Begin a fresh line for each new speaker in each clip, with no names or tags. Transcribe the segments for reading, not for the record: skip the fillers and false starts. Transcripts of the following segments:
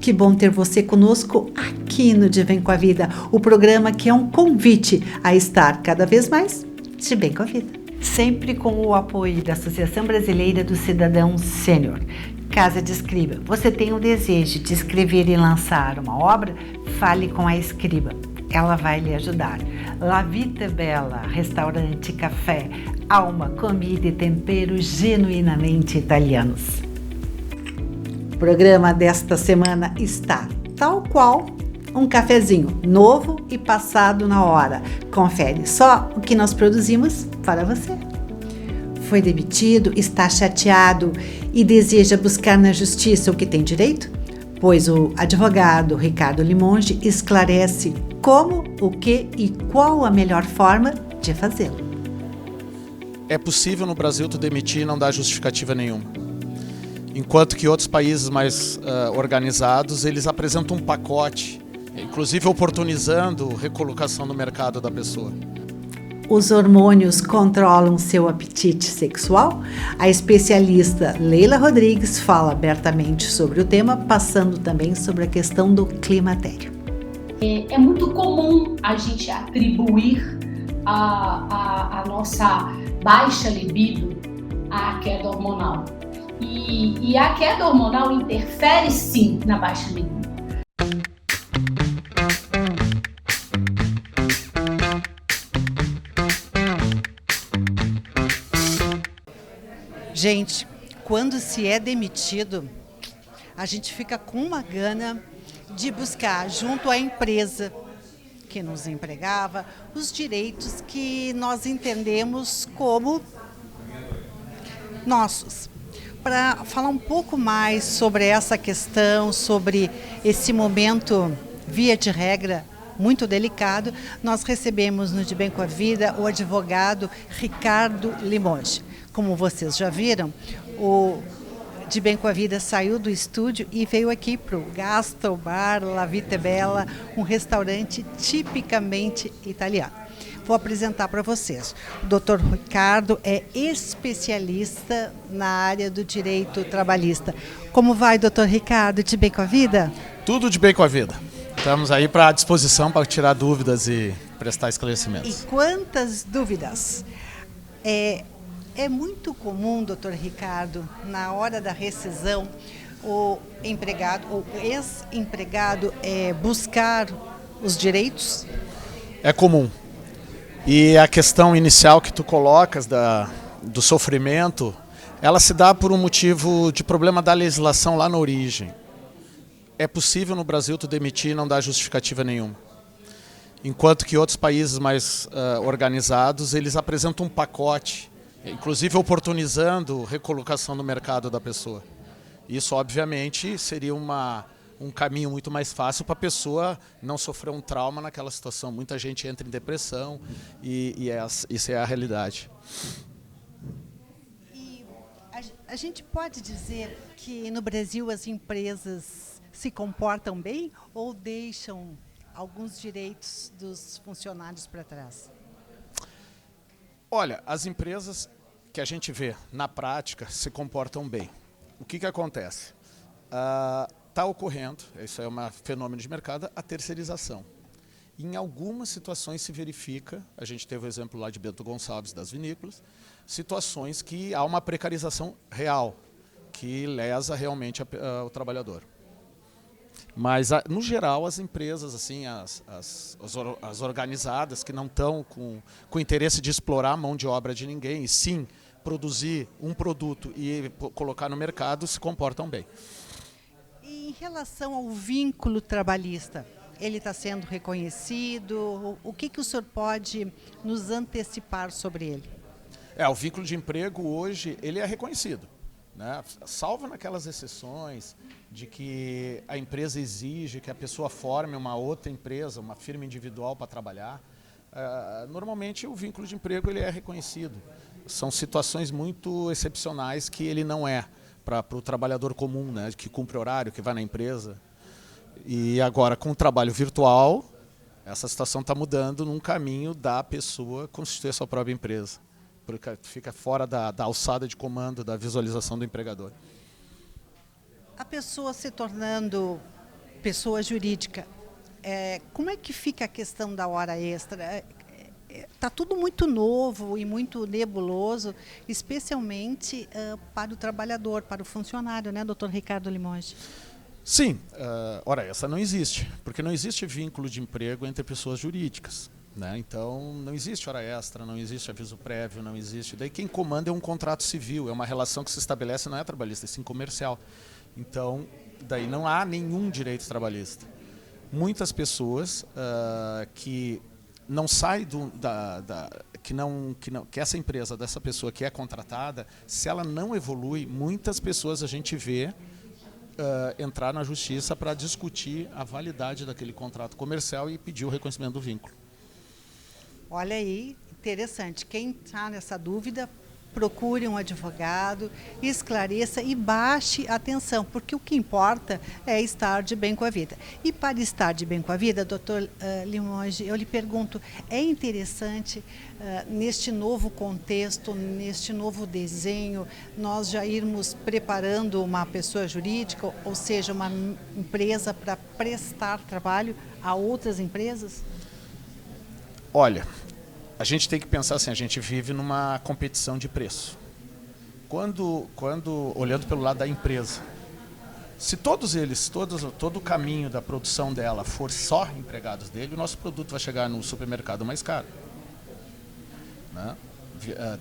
Que bom ter você conosco aqui no De Bem com a Vida, o programa que é um convite a estar cada vez mais de bem com a vida. Sempre com o apoio da Associação Brasileira do Cidadão Sênior. Casa de Escriba. Você tem o desejo de escrever e lançar uma obra? Fale com a Escriba. Ela vai lhe ajudar. La Vita Bella, restaurante, café, alma, comida e tempero genuinamente italianos. O programa desta semana está tal qual um cafezinho novo e passado na hora. Confere só o que nós produzimos para você. Foi demitido, está chateado e deseja buscar na justiça o que tem direito? Pois o advogado Ricardo Limonge esclarece como, o que e qual a melhor forma de fazê-lo.
É possível no Brasil tu demitir e não dar justificativa nenhuma. Enquanto que outros países mais organizados, eles apresentam um pacote, inclusive oportunizando recolocação no mercado da pessoa.
Os hormônios controlam seu apetite sexual? A especialista Leila Rodrigues fala abertamente sobre o tema, passando também sobre a questão do climatério.
É muito comum a gente atribuir a nossa baixa libido à queda hormonal. E a queda hormonal interfere sim na baixa libido.
Gente, quando se é demitido, a gente fica com uma gana de buscar junto à empresa que nos empregava os direitos que nós entendemos como nossos. Para falar um pouco mais sobre essa questão, sobre esse momento, via de regra, muito delicado, nós recebemos no De Bem com a Vida o advogado Ricardo Limonge. Como vocês já viram, o De Bem com a Vida saiu do estúdio e veio aqui para o Gastrobar La Vita Bella, um restaurante tipicamente italiano. Vou apresentar para vocês. O Dr. Ricardo é especialista na área do direito trabalhista. Como vai, Dr. Ricardo? De bem com a vida?
Tudo de bem com a vida. Estamos aí à disposição para tirar dúvidas e prestar esclarecimentos.
E quantas dúvidas? É muito comum, doutor Ricardo, na hora da rescisão, o empregado ou ex-empregado buscar os direitos?
É comum. E a questão inicial que tu colocas do sofrimento, ela se dá por um motivo de problema da legislação lá na origem. É possível no Brasil tu demitir e não dar justificativa nenhuma. Enquanto que outros países mais organizados, eles apresentam um pacote, inclusive oportunizando recolocação no mercado da pessoa. Isso, obviamente, seria um caminho muito mais fácil para a pessoa não sofrer um trauma naquela situação. Muita gente entra em depressão e isso é a realidade.
E a gente pode dizer que no Brasil as empresas se comportam bem ou deixam alguns direitos dos funcionários para trás?
Olha, as empresas que a gente vê na prática se comportam bem. O que acontece? Está ocorrendo, isso é um fenômeno de mercado, a terceirização. Em algumas situações se verifica, a gente teve o exemplo lá de Bento Gonçalves, das vinícolas, situações que há uma precarização real, que lesa realmente o trabalhador. Mas, no geral, as empresas, assim, as organizadas, que não estão com interesse de explorar a mão de obra de ninguém, e sim produzir um produto e colocar no mercado, se comportam bem.
E em relação ao vínculo trabalhista, ele está sendo reconhecido? O que o senhor pode nos antecipar sobre ele?
O vínculo de emprego hoje ele é reconhecido, né? Salvo naquelas exceções de que a empresa exige que a pessoa forme uma outra empresa, uma firma individual para trabalhar. Normalmente o vínculo de emprego ele é reconhecido. São situações muito excepcionais que ele não é para o trabalhador comum, né, que cumpre horário, que vai na empresa. E agora, com o trabalho virtual, essa situação está mudando num caminho da pessoa constituir a sua própria empresa, porque fica fora da alçada de comando, da visualização do empregador.
A pessoa se tornando pessoa jurídica, como é que fica a questão da hora extra? Está tudo muito novo e muito nebuloso, especialmente para o trabalhador, para o funcionário, né, doutor Ricardo Limoges?
Sim, hora extra não existe, porque não existe vínculo de emprego entre pessoas jurídicas. Né? Então, não existe hora extra, não existe aviso prévio, não existe. Daí quem comanda é um contrato civil, é uma relação que se estabelece, não é trabalhista, é sim comercial. Então, daí não há nenhum direito trabalhista. Muitas pessoas que não saem que essa empresa, dessa pessoa que é contratada, se ela não evolui, muitas pessoas a gente vê entrar na justiça para discutir a validade daquele contrato comercial e pedir o reconhecimento do vínculo.
Olha aí, interessante. Quem está nessa dúvida, procure um advogado, esclareça e baixe a atenção, porque o que importa é estar de bem com a vida. E para estar de bem com a vida, doutor Limoges, eu lhe pergunto, é interessante, neste novo contexto, neste novo desenho, nós já irmos preparando uma pessoa jurídica, ou seja, uma empresa para prestar trabalho a outras empresas?
Olha, a gente tem que pensar assim, a gente vive numa competição de preço. Quando olhando pelo lado da empresa, se todos eles, todo o caminho da produção dela for só empregados dele, o nosso produto vai chegar no supermercado mais caro. Né?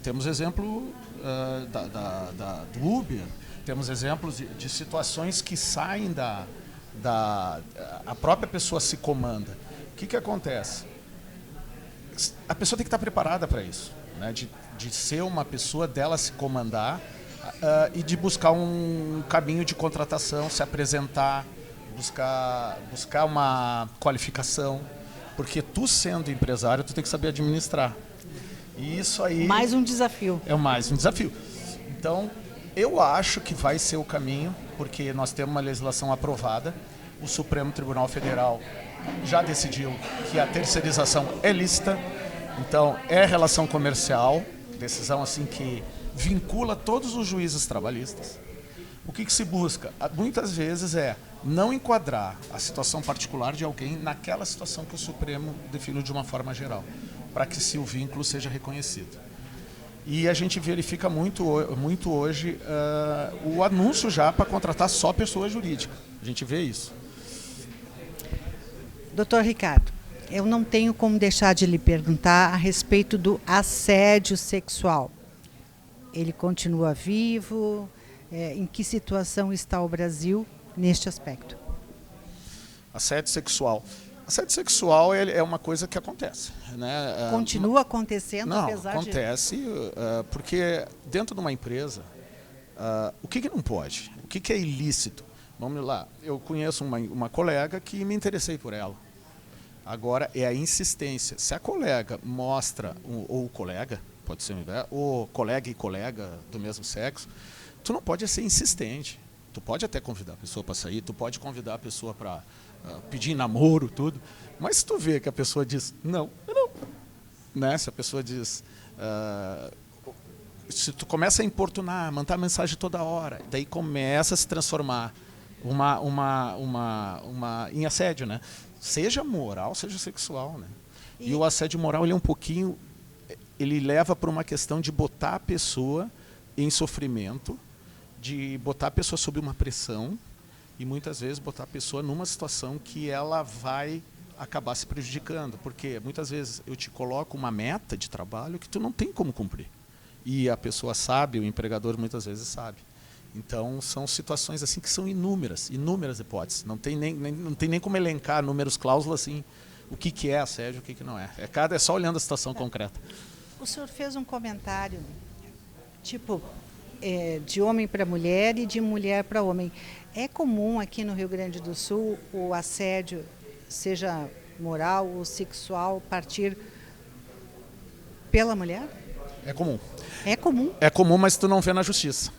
Temos exemplo do Uber, temos exemplos de situações que saem a própria pessoa se comanda. O que acontece? A pessoa tem que estar preparada para isso, né? de ser uma pessoa dela se comandar e de buscar um caminho de contratação, se apresentar, buscar uma qualificação, porque tu sendo empresário, tu tem que saber administrar. E isso aí...
Mais um desafio.
É mais um desafio. Então, eu acho que vai ser o caminho, porque nós temos uma legislação aprovada, o Supremo Tribunal Federal já decidiu que a terceirização é lícita, então é relação comercial, decisão assim que vincula todos os juízes trabalhistas. O que se busca? Muitas vezes não enquadrar a situação particular de alguém naquela situação que o Supremo definiu de uma forma geral, para que o vínculo seja reconhecido. E a gente verifica muito hoje o anúncio já para contratar só pessoa jurídica. A gente vê isso.
Doutor Ricardo, eu não tenho como deixar de lhe perguntar a respeito do assédio sexual. Ele continua vivo? Em que situação está o Brasil neste aspecto?
Assédio sexual. Assédio sexual é uma coisa que acontece. Né?
Continua acontecendo,
não,
apesar
acontece, porque dentro de uma empresa, o que não pode? O que é ilícito? Vamos lá, eu conheço uma colega que me interessei por ela. Agora é a insistência. Se a colega mostra, ou o colega, pode ser ou colega e colega do mesmo sexo, tu não pode ser insistente. Tu pode até convidar a pessoa para sair, tu pode convidar a pessoa para pedir namoro, tudo. Mas se tu vê que a pessoa diz não, né? Se a pessoa diz... se tu começa a importunar, mandar mensagem toda hora, daí começa a se transformar em assédio, né? Seja moral, seja sexual, né? E o assédio moral, ele leva para uma questão de botar a pessoa em sofrimento, de botar a pessoa sob uma pressão e muitas vezes botar a pessoa numa situação que ela vai acabar se prejudicando, porque muitas vezes eu te coloco uma meta de trabalho que tu não tem como cumprir. E a pessoa sabe, o empregador muitas vezes sabe. Então, são situações assim que são inúmeras hipóteses. Não tem nem como elencar números, cláusulas, assim, o que é assédio, o que não é. É só olhando a situação concreta.
O senhor fez um comentário, tipo, de homem para mulher e de mulher para homem. É comum aqui no Rio Grande do Sul o assédio, seja moral ou sexual, partir pela mulher?
É comum.
É comum?
É comum, mas tu não vê na justiça.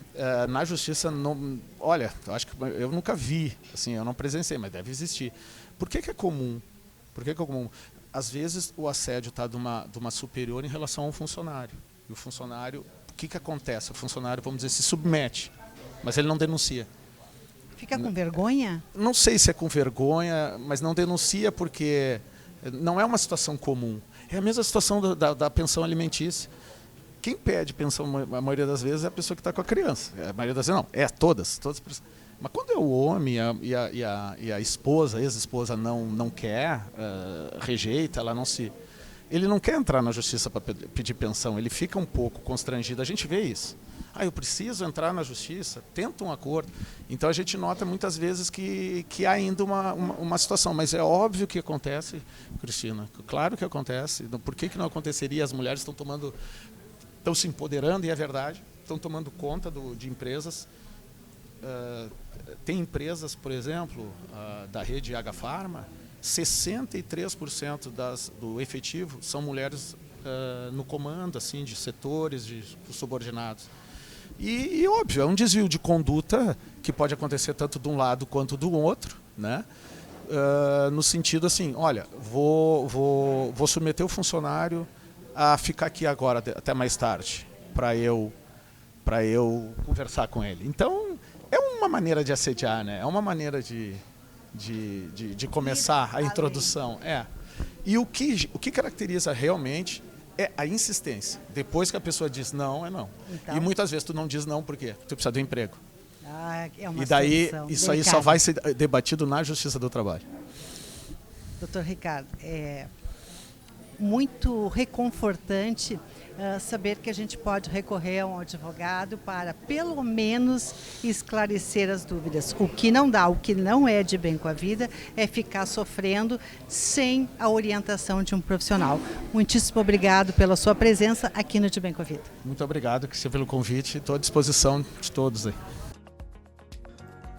Na justiça, não, olha, acho que eu nunca vi, assim, eu não presenciei, mas deve existir. Por que é comum? Às vezes o assédio está de uma superior em relação a um funcionário. E o funcionário, o que acontece? O funcionário, vamos dizer, se submete, mas ele não denuncia.
Fica com vergonha?
Não sei se é com vergonha, mas não denuncia porque não é uma situação comum. É a mesma situação da pensão alimentícia. Quem pede pensão, a maioria das vezes, é a pessoa que está com a criança. A maioria das vezes não, todas. Mas quando é o homem e a esposa, a ex-esposa não quer, rejeita, ele não quer entrar na justiça para pedir pensão, ele fica um pouco constrangido. A gente vê isso. Eu preciso entrar na justiça, tenta um acordo. Então a gente nota muitas vezes que há ainda uma situação, mas é óbvio que acontece, Cristina, claro que acontece. Por que não aconteceria? As mulheres estão se empoderando, e é verdade, estão tomando conta de empresas. Tem empresas, por exemplo, da rede Agafarma, 63% do efetivo são mulheres no comando, assim, de setores, de subordinados. E óbvio, é um desvio de conduta que pode acontecer tanto de um lado quanto do outro, né? No sentido assim, olha, vou submeter o funcionário a ficar aqui agora até mais tarde, para eu conversar com ele. Então, é uma maneira de assediar, né? É uma maneira de começar a introdução. E o que caracteriza realmente é a insistência. Depois que a pessoa diz não, é não. Então, e muitas vezes tu não diz não por quê? Tu precisa de um emprego.
É uma
e daí
situação
isso aí
delicada.
só vai ser debatido na Justiça do Trabalho.
Doutor Ricardo, é muito reconfortante saber que a gente pode recorrer a um advogado para, pelo menos, esclarecer as dúvidas. O que não dá, o que não é de bem com a vida, é ficar sofrendo sem a orientação de um profissional. Muitíssimo obrigado pela sua presença aqui no De Bem com a Vida.
Muito obrigado, Cristina, pelo convite. Estou à disposição de todos aí.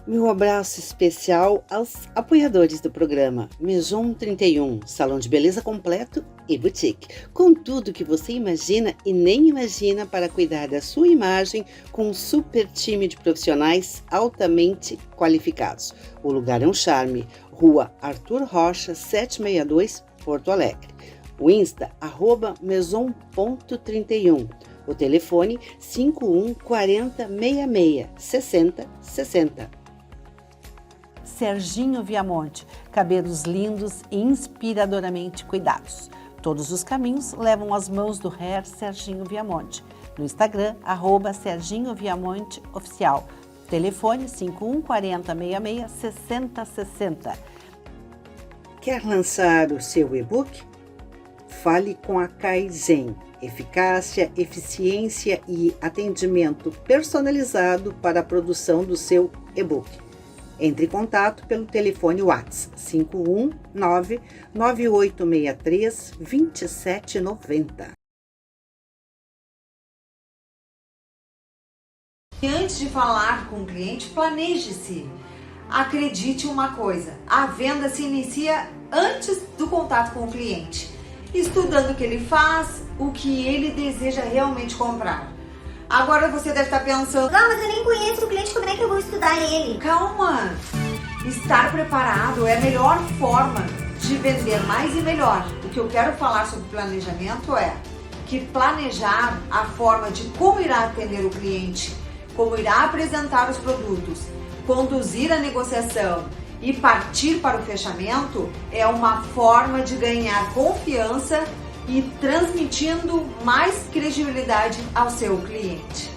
Meu abraço especial aos apoiadores do programa Maison 31, salão de beleza completo e boutique, com tudo que você imagina e nem imagina para cuidar da sua imagem com um super time de profissionais altamente qualificados. O lugar é um charme, Rua Arthur Rocha, 762, Porto Alegre. O Insta, @maison.31. O telefone 51 40 66 60 60.
Serginho Viamonte, cabelos lindos e inspiradoramente cuidados. Todos os caminhos levam às mãos do Hair Serginho Viamonte. No Instagram, @Serginho Viamonte Oficial. Telefone 51 40 66 60 60.
Quer lançar o seu e-book? Fale com a Kaizen. Eficácia, eficiência e atendimento personalizado para a produção do seu e-book. Entre em contato pelo telefone WhatsApp 519-9863-2790.
E antes de falar com o cliente, planeje-se. Acredite uma coisa, a venda se inicia antes do contato com o cliente, estudando o que ele faz, o que ele deseja realmente comprar. Agora você deve estar pensando,
mas eu nem conheço o cliente, como é que eu vou estudar ele?
Calma! Estar preparado é a melhor forma de vender mais e melhor. O que eu quero falar sobre planejamento é que planejar a forma de como irá atender o cliente, como irá apresentar os produtos, conduzir a negociação e partir para o fechamento é uma forma de ganhar confiança e transmitindo mais credibilidade ao seu cliente.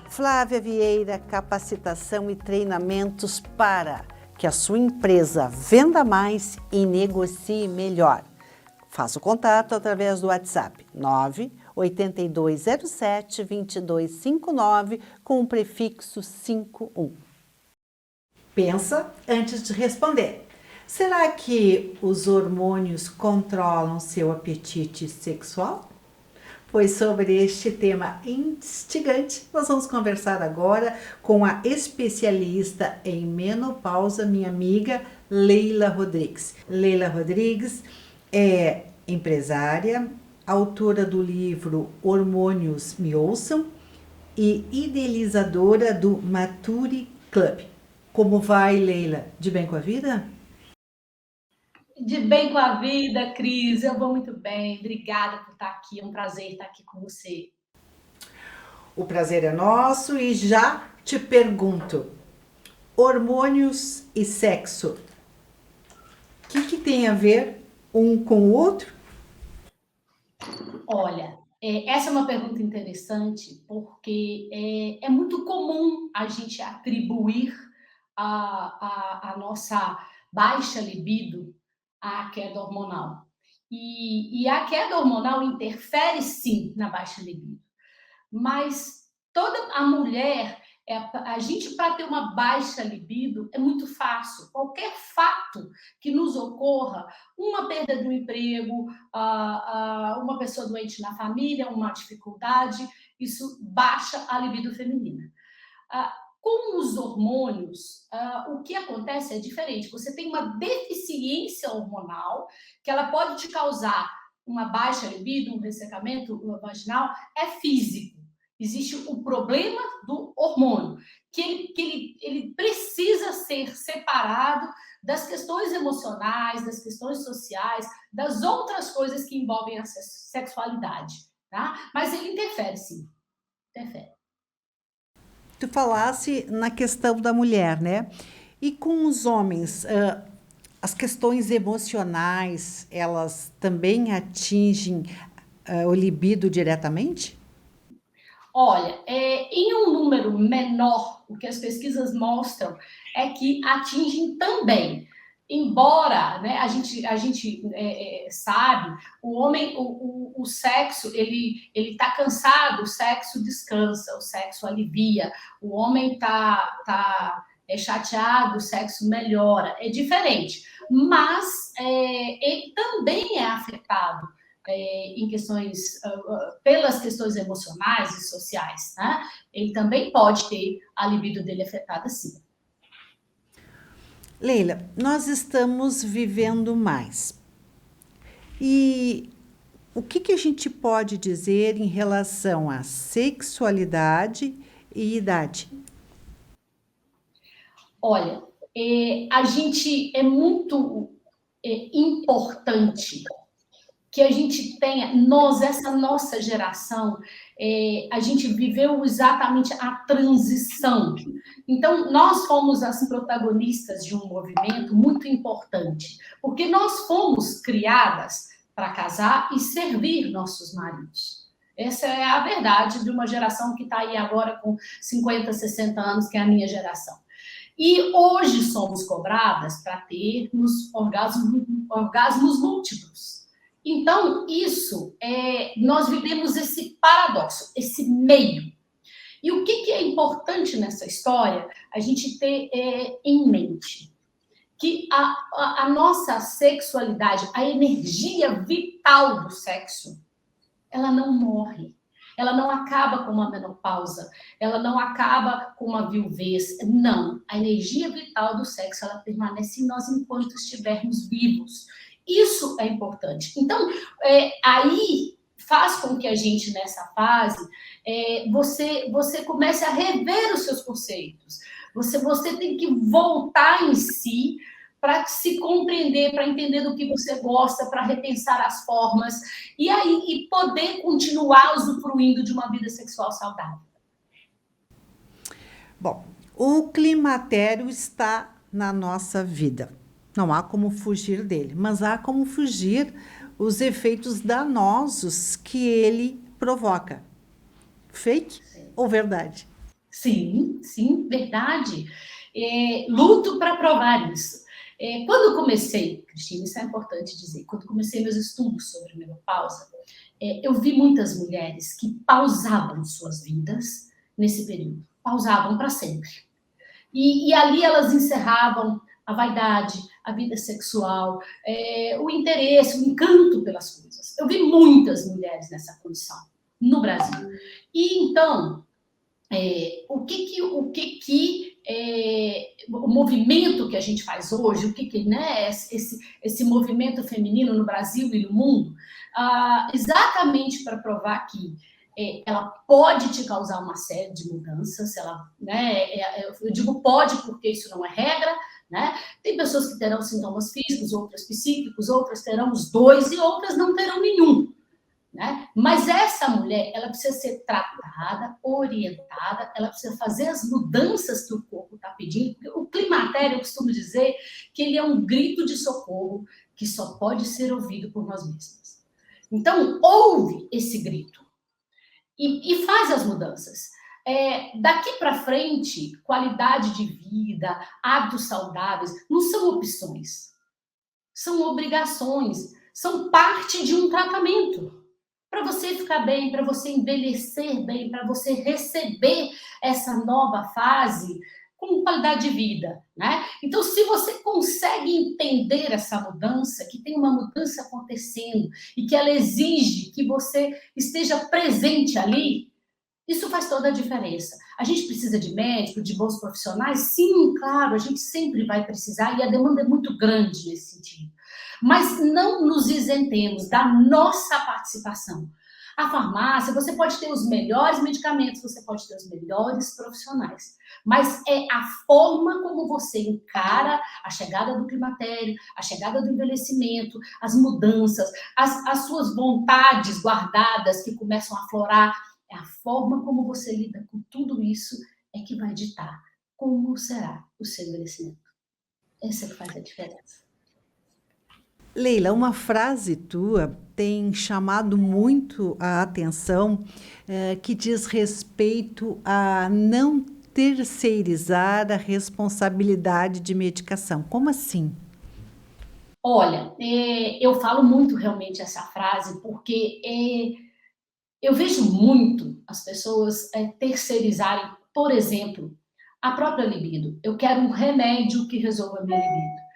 Flávia Vieira, capacitação e treinamentos para que a sua empresa venda mais e negocie melhor. Faça o contato através do WhatsApp 98207-2259 com o prefixo 51. Pensa antes de responder. Será que os hormônios controlam seu apetite sexual? Pois sobre este tema instigante, nós vamos conversar agora com a especialista em menopausa, minha amiga Leila Rodrigues. Leila Rodrigues é empresária, autora do livro Hormônios Me Ouçam e idealizadora do Mature Club. Como vai, Leila? De bem com a vida?
De bem com a vida, Cris. Eu vou muito bem. Obrigada por estar aqui. É um prazer estar aqui com você.
O prazer é nosso e já te pergunto, hormônios e sexo, o que tem a ver um com o outro?
Olha, essa é uma pergunta interessante, porque é muito comum a gente atribuir a nossa baixa libido à queda hormonal. E a queda hormonal interfere, sim, na baixa libido. Mas toda a mulher, a gente, para ter uma baixa libido, é muito fácil. Qualquer fato que nos ocorra, uma perda do emprego, uma pessoa doente na família, uma dificuldade, isso baixa a libido feminina. Com os hormônios, o que acontece é diferente. Você tem uma deficiência hormonal, que ela pode te causar uma baixa libido, um ressecamento vaginal, é físico. Existe o problema do hormônio, que ele precisa ser separado das questões emocionais, das questões sociais, das outras coisas que envolvem a sexualidade, tá? Mas ele interfere, sim. Interfere.
Tu falasse na questão da mulher, né? E com os homens, as questões emocionais, elas também atingem o libido diretamente?
Olha, em um número menor, o que as pesquisas mostram é que atingem também. Embora, né, a gente sabe, o homem, o sexo, ele está cansado, o sexo descansa, o sexo alivia. O homem está chateado, o sexo melhora. É diferente, mas ele também é afetado em questões, pelas questões emocionais e sociais, né? Ele também pode ter a libido dele afetada, sim.
Leila, nós estamos vivendo mais. E o que a gente pode dizer em relação à sexualidade e idade?
Olha, a gente é muito importante que a gente tenha, essa nossa geração, a gente viveu exatamente a transição. Então, nós fomos as protagonistas de um movimento muito importante, porque nós fomos criadas para casar e servir nossos maridos. Essa é a verdade de uma geração que está aí agora com 50, 60 anos, que é a minha geração. E hoje somos cobradas para termos orgasmos múltiplos. Então, nós vivemos esse paradoxo, esse meio. E o que é importante nessa história? A gente ter em mente que a nossa sexualidade, a energia vital do sexo, ela não morre. Ela não acaba com uma menopausa, ela não acaba com uma viuvez. Não, a energia vital do sexo, ela permanece em nós enquanto estivermos vivos. Isso é importante. Então, aí faz com que a gente, nessa fase, você comece a rever os seus conceitos. Você tem que voltar em si para se compreender, para entender do que você gosta, para repensar as formas e poder continuar usufruindo de uma vida sexual saudável.
Bom, o climatério está na nossa vida. Não há como fugir dele, mas há como fugir os efeitos danosos que ele provoca. Fake ou verdade?
Sim, verdade. Luto para provar isso. Quando eu comecei, Cristina, isso é importante dizer, quando comecei meus estudos sobre menopausa, eu vi muitas mulheres que pausavam suas vidas nesse período, pausavam para sempre. E ali elas encerravam a vaidade, a vida sexual, o interesse, o encanto pelas coisas. Eu vi muitas mulheres nessa condição no Brasil. E então, o movimento que a gente faz hoje, né, esse movimento feminino no Brasil e no mundo, exatamente para provar que ela pode te causar uma série de mudanças, eu digo pode porque isso não é regra, né? Tem pessoas que terão sintomas físicos, outras psíquicos, outras terão os dois e outras não terão nenhum, né? Mas essa mulher, ela precisa ser tratada, orientada, ela precisa fazer as mudanças que o corpo está pedindo. O climatério, eu costumo dizer que ele é um grito de socorro que só pode ser ouvido por nós mesmos. Então, ouve esse grito e faz as mudanças. Daqui para frente, qualidade de vida, hábitos saudáveis, não são opções, são obrigações, são parte de um tratamento. Para você ficar bem, para você envelhecer bem, para você receber essa nova fase com qualidade de vida, né? Então, se você consegue entender essa mudança, que tem uma mudança acontecendo e que ela exige que você esteja presente ali, isso faz toda a diferença. A gente precisa de médico, de bons profissionais? Sim, claro, a gente sempre vai precisar e a demanda é muito grande nesse sentido. Mas não nos isentemos da nossa participação. A farmácia, você pode ter os melhores medicamentos, você pode ter os melhores profissionais, mas é a forma como você encara a chegada do climatério, a chegada do envelhecimento, as mudanças, as suas vontades guardadas que começam a aflorar. É a forma como você lida com tudo isso é que vai ditar como será o seu envelhecimento. Essa é que faz a diferença.
Leila, uma frase tua tem chamado muito a atenção, que diz respeito a não terceirizar a responsabilidade de medicação. Como assim?
Olha, eu falo muito realmente essa frase porque eu vejo muito as pessoas terceirizarem, por exemplo, a própria libido. Eu quero um remédio que resolva a minha libido.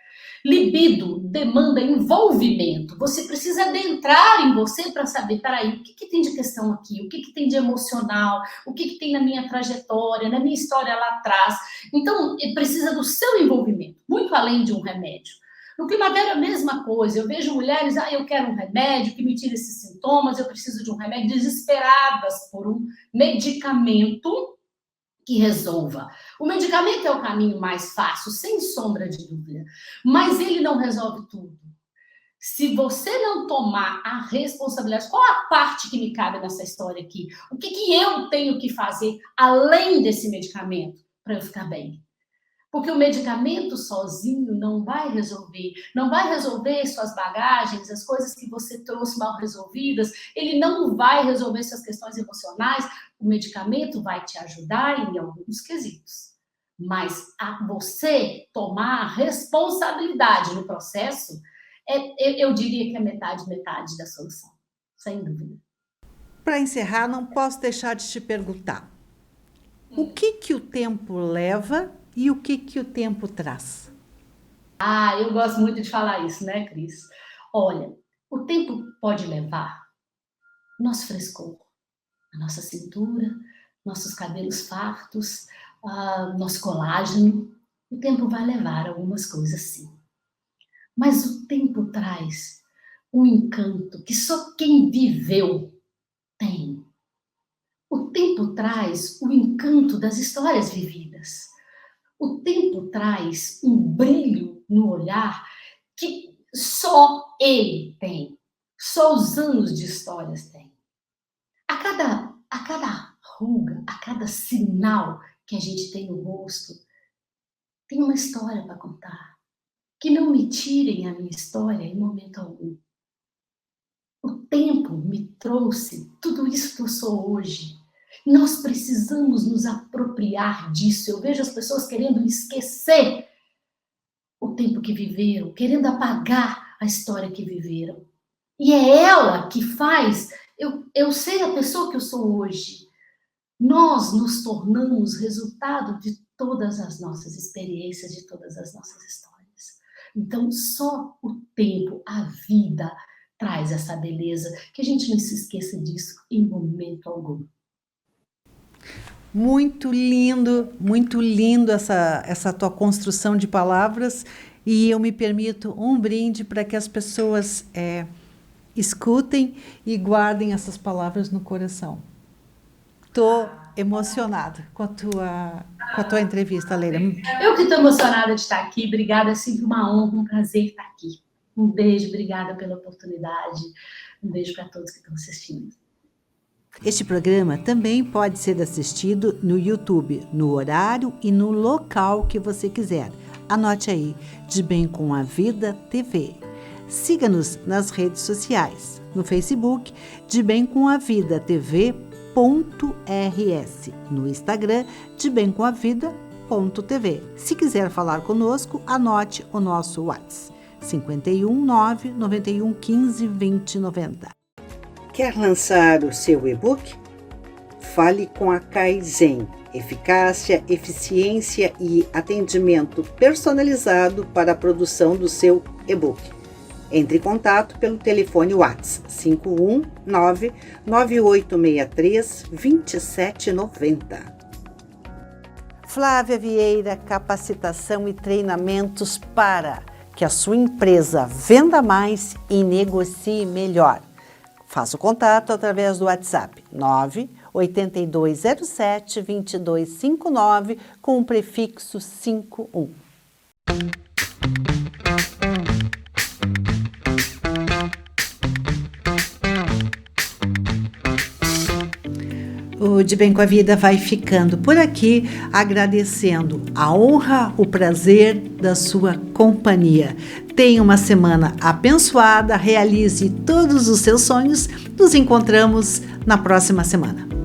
Libido demanda envolvimento. Você precisa adentrar em você para saber, peraí, o que tem de questão aqui? O que tem de emocional? O que tem na minha trajetória, na minha história lá atrás? Então, precisa do seu envolvimento, muito além de um remédio. No climatério é a mesma coisa. Eu vejo mulheres, eu quero um remédio que me tire esses sintomas, eu preciso de um remédio, desesperadas por um medicamento que resolva. O medicamento é o caminho mais fácil, sem sombra de dúvida, mas ele não resolve tudo. Se você não tomar a responsabilidade, qual a parte que me cabe nessa história aqui? O que eu tenho que fazer além desse medicamento para eu ficar bem? Porque o medicamento sozinho não vai resolver suas bagagens, as coisas que você trouxe mal resolvidas, ele não vai resolver suas questões emocionais. O medicamento vai te ajudar em alguns quesitos, mas a você tomar a responsabilidade no processo, eu diria que é metade da solução, sem dúvida.
Para encerrar, não posso deixar de te perguntar, o que o tempo leva e o que o tempo traz?
Eu gosto muito de falar isso, né, Cris? Olha, o tempo pode levar nosso frescor, a nossa cintura, nossos cabelos fartos, nosso colágeno. O tempo vai levar algumas coisas, sim. Mas o tempo traz um encanto que só quem viveu tem. O tempo traz o encanto das histórias vividas. O tempo traz um brilho no olhar que só ele tem, só os anos de histórias têm. A cada ruga, a cada sinal que a gente tem no rosto, tem uma história para contar. Que não me tirem a minha história em momento algum. O tempo me trouxe tudo isso que eu sou hoje. Nós precisamos nos apropriar disso. Eu vejo as pessoas querendo esquecer o tempo que viveram, querendo apagar a história que viveram. E é ela que faz eu ser a pessoa que eu sou hoje. Nós nos tornamos resultado de todas as nossas experiências, de todas as nossas histórias. Então, só o tempo, a vida, traz essa beleza, que a gente não se esqueça disso em momento algum.
Muito lindo essa tua construção de palavras, e eu me permito um brinde para que as pessoas escutem e guardem essas palavras no coração. Estou emocionada com a tua entrevista, Leila.
Eu que estou emocionada de estar aqui. Obrigada, é sempre uma honra, um prazer estar aqui. Um beijo, obrigada pela oportunidade. Um beijo para todos que estão assistindo.
Este programa também pode ser assistido no YouTube, no horário e no local que você quiser. Anote aí, De Bem com a Vida TV. Siga-nos nas redes sociais, no Facebook, De Bem com a Vida TV.rs, no Instagram, De Bem com a Vida.tv. Se quiser falar conosco, anote o nosso WhatsApp, 51 9 91 15 20 90.
Quer lançar o seu e-book? Fale com a Kaizen. Eficácia, eficiência e atendimento personalizado para a produção do seu e-book. Entre em contato pelo telefone WhatsApp 519-9863-2790.
Flávia Vieira, capacitação e treinamentos para que a sua empresa venda mais e negocie melhor. Faça o contato através do WhatsApp 98207-2259 com o prefixo 51. O De Bem com a Vida vai ficando por aqui, agradecendo a honra, o prazer da sua companhia. Tenha uma semana abençoada, realize todos os seus sonhos. Nos encontramos na próxima semana.